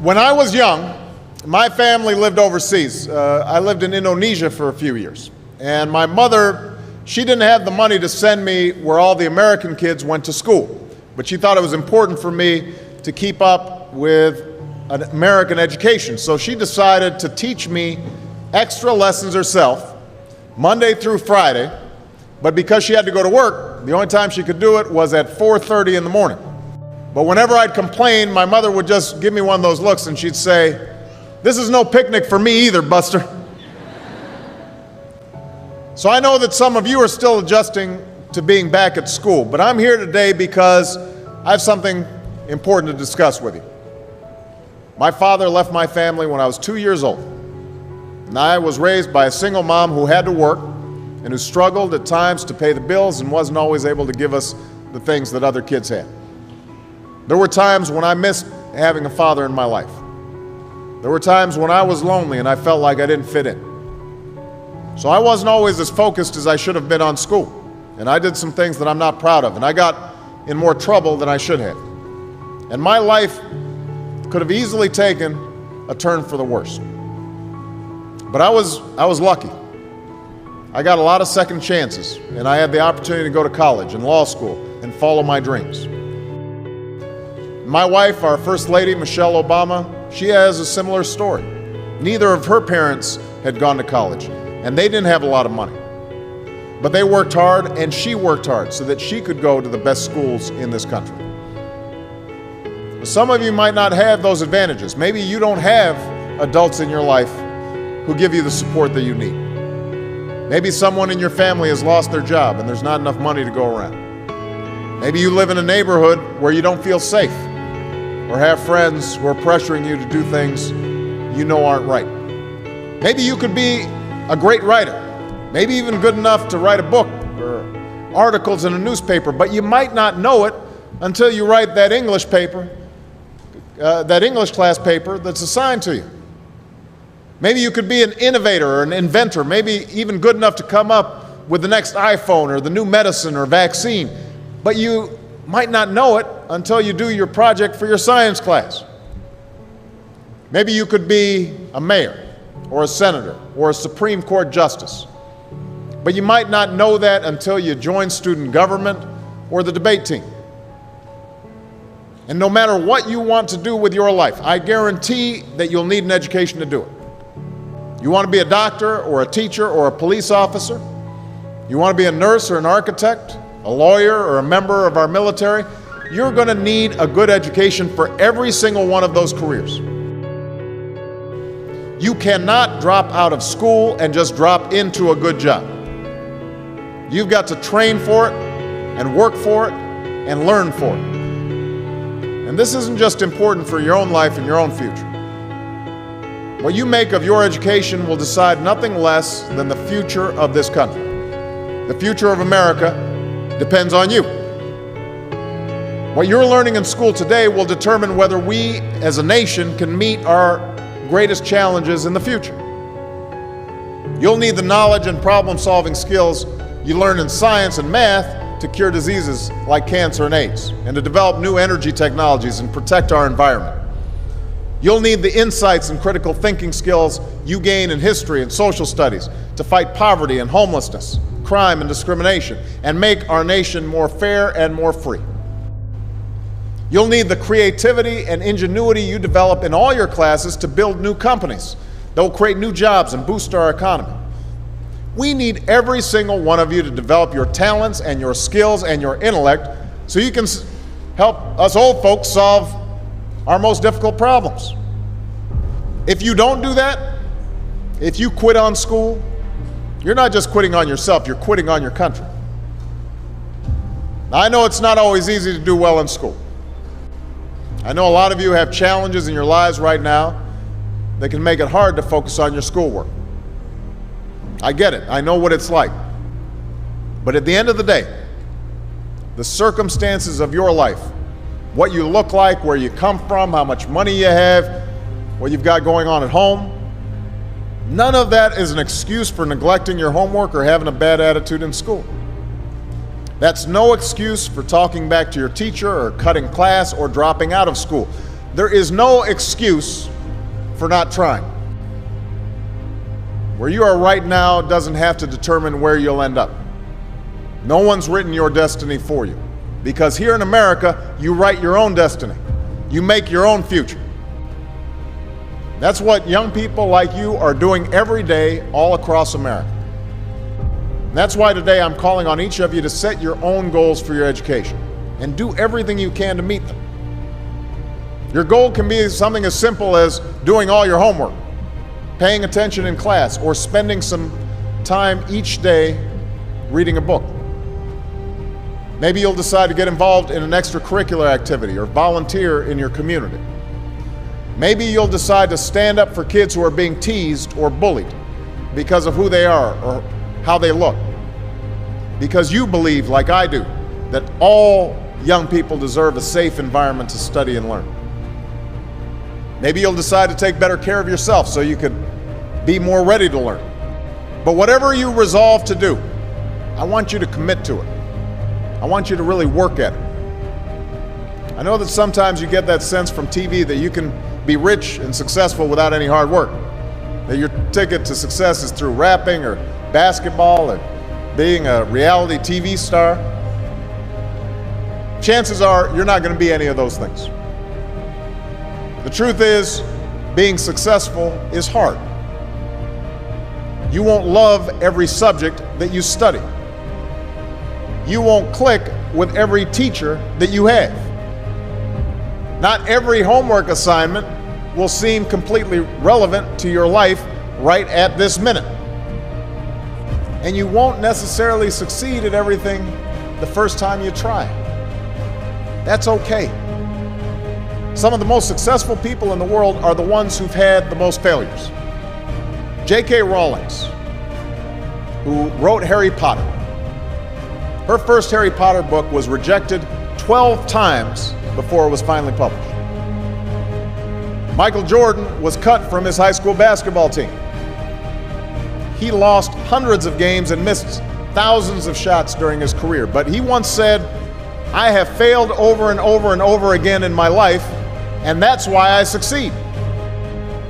When I was young, my family lived overseas. I lived in Indonesia for a few years. And my mother, she didn't have the money to send me where all the American kids went to school. But she thought it was important for me to keep up with an American education. So she decided to teach me extra lessons herself, Monday through Friday. But because she had to go to work, the only time she could do it was at 4:30 in the morning. But whenever I'd complain, my mother would just give me one of those looks and she'd say, "This is no picnic for me either, Buster." So I know that some of you are still adjusting to being back at school, but I'm here today because I have something important to discuss with you. My father left my family when I was 2 years old, and I was raised by a single mom who had to work and who struggled at times to pay the bills and wasn't always able to give us the things that other kids had. There were times when I missed having a father in my life. There were times when I was lonely and I felt like I didn't fit in. So I wasn't always as focused as I should have been on school. And I did some things that I'm not proud of. And I got in more trouble than I should have. And my life could have easily taken a turn for the worse. But I was lucky. I got a lot of second chances. And I had the opportunity to go to college and law school and follow my dreams. My wife, our First Lady, Michelle Obama, she has a similar story. Neither of her parents had gone to college, and they didn't have a lot of money. But they worked hard, and she worked hard so that she could go to the best schools in this country. Some of you might not have those advantages. Maybe you don't have adults in your life who give you the support that you need. Maybe someone in your family has lost their job, and there's not enough money to go around. Maybe you live in a neighborhood where you don't feel safe, or have friends who are pressuring you to do things you know aren't right. Maybe you could be a great writer, maybe even good enough to write a book or articles in a newspaper, but you might not know it until you write that English paper, that English class paper that's assigned to you. Maybe you could be an innovator or an inventor, maybe even good enough to come up with the next iPhone or the new medicine or vaccine, but you might not know it until you do your project for your science class. Maybe you could be a mayor or a senator or a Supreme Court justice, but you might not know that until you join student government or the debate team. And no matter what you want to do with your life, I guarantee that you'll need an education to do it. You want to be a doctor or a teacher or a police officer? You want to be a nurse or an architect, a lawyer or a member of our military? You're going to need a good education for every single one of those careers. You cannot drop out of school and just drop into a good job. You've got to train for it and work for it and learn for it. And this isn't just important for your own life and your own future. What you make of your education will decide nothing less than the future of this country. The future of America depends on you. What you're learning in school today will determine whether we as a nation can meet our greatest challenges in the future. You'll need the knowledge and problem-solving skills you learn in science and math to cure diseases like cancer and AIDS, and to develop new energy technologies and protect our environment. You'll need the insights and critical thinking skills you gain in history and social studies to fight poverty and homelessness, crime and discrimination, and make our nation more fair and more free. You'll need the creativity and ingenuity you develop in all your classes to build new companies that will create new jobs and boost our economy. We need every single one of you to develop your talents and your skills and your intellect so you can help us old folks solve our most difficult problems. If you don't do that, if you quit on school, you're not just quitting on yourself, you're quitting on your country. Now, I know it's not always easy to do well in school. I know a lot of you have challenges in your lives right now that can make it hard to focus on your schoolwork. I get it. I know what it's like. But at the end of the day, the circumstances of your life, what you look like, where you come from, how much money you have, what you've got going on at home, none of that is an excuse for neglecting your homework or having a bad attitude in school. That's no excuse for talking back to your teacher or cutting class or dropping out of school. There is no excuse for not trying. Where you are right now doesn't have to determine where you'll end up. No one's written your destiny for you. Because here in America, you write your own destiny. You make your own future. That's what young people like you are doing every day all across America. And that's why today I'm calling on each of you to set your own goals for your education and do everything you can to meet them. Your goal can be something as simple as doing all your homework, paying attention in class, or spending some time each day reading a book. Maybe you'll decide to get involved in an extracurricular activity or volunteer in your community. Maybe you'll decide to stand up for kids who are being teased or bullied because of who they are or how they look. Because you believe, like I do, that all young people deserve a safe environment to study and learn. Maybe you'll decide to take better care of yourself so you could be more ready to learn. But whatever you resolve to do, I want you to commit to it. I want you to really work at it. I know that sometimes you get that sense from TV that you can be rich and successful without any hard work. That your ticket to success is through rapping or basketball or being a reality TV star. Chances are you're not going to be any of those things. The truth is, being successful is hard. You won't love every subject that you study. You won't click with every teacher that you have. Not every homework assignment will seem completely relevant to your life right at this minute. And you won't necessarily succeed at everything the first time you try. That's okay. Some of the most successful people in the world are the ones who've had the most failures. J.K. Rowling, who wrote Harry Potter. Her first Harry Potter book was rejected 12 times before it was finally published. Michael Jordan was cut from his high school basketball team. He lost hundreds of games and missed thousands of shots during his career. But he once said, "I have failed over and over and over again in my life, and that's why I succeed."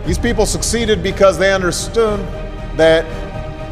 These people succeeded because they understood that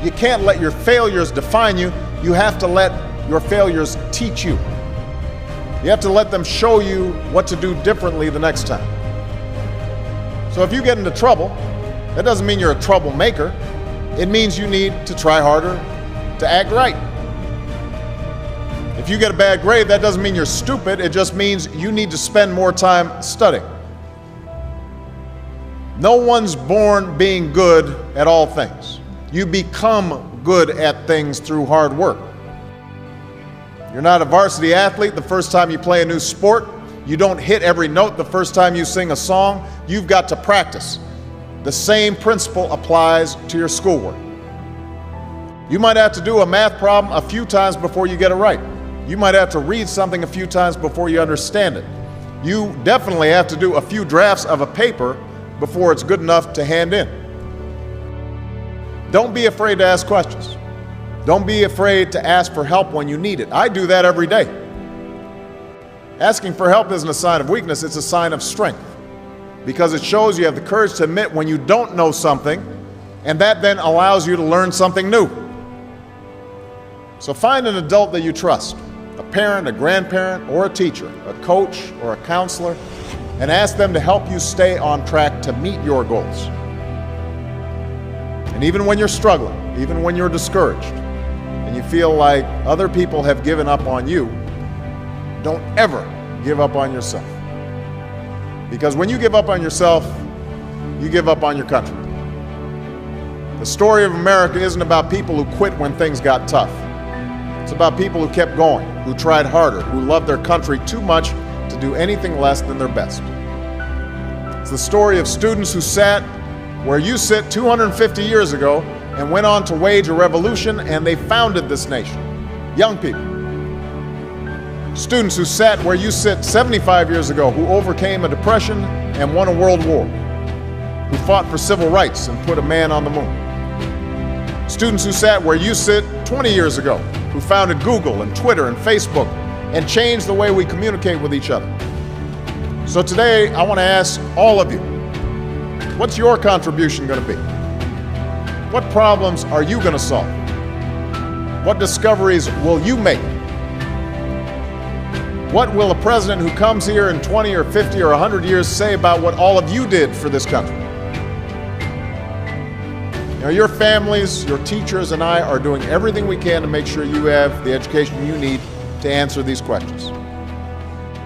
you can't let your failures define you. You have to let your failures teach you. You have to let them show you what to do differently the next time. So if you get into trouble, that doesn't mean you're a troublemaker. It means you need to try harder to act right. If you get a bad grade, that doesn't mean you're stupid. It just means you need to spend more time studying. No one's born being good at all things. You become good at things through hard work. You're not a varsity athlete the first time you play a new sport. You don't hit every note the first time you sing a song. You've got to practice. The same principle applies to your schoolwork. You might have to do a math problem a few times before you get it right. You might have to read something a few times before you understand it. You definitely have to do a few drafts of a paper before it's good enough to hand in. Don't be afraid to ask questions. Don't be afraid to ask for help when you need it. I do that every day. Asking for help isn't a sign of weakness, it's a sign of strength. Because it shows you have the courage to admit when you don't know something, and that then allows you to learn something new. So find an adult that you trust, a parent, a grandparent, or a teacher, a coach, or a counselor, and ask them to help you stay on track to meet your goals. And even when you're struggling, even when you're discouraged, and you feel like other people have given up on you, don't ever give up on yourself. Because when you give up on yourself, you give up on your country. The story of America isn't about people who quit when things got tough. It's about people who kept going, who tried harder, who loved their country too much to do anything less than their best. It's the story of students who sat where you sit 250 years ago and went on to wage a revolution, and they founded this nation. Young people. Students who sat where you sit 75 years ago, who overcame a depression and won a world war, who fought for civil rights and put a man on the moon. Students who sat where you sit 20 years ago, who founded Google and Twitter and Facebook and changed the way we communicate with each other. So today, I want to ask all of you, what's your contribution going to be? What problems are you going to solve? What discoveries will you make? What will a president who comes here in 20 or 50 or 100 years say about what all of you did for this country? You know, your families, your teachers, and I are doing everything we can to make sure you have the education you need to answer these questions.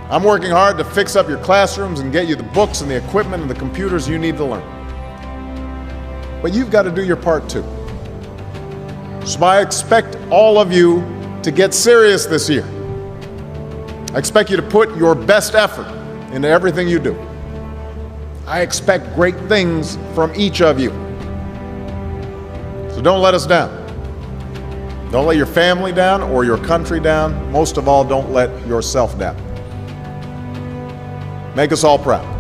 I'm working hard to fix up your classrooms and get you the books and the equipment and the computers you need to learn. But you've got to do your part too. So I expect all of you to get serious this year. I expect you to put your best effort into everything you do. I expect great things from each of you. So don't let us down. Don't let your family down or your country down. Most of all, don't let yourself down. Make us all proud.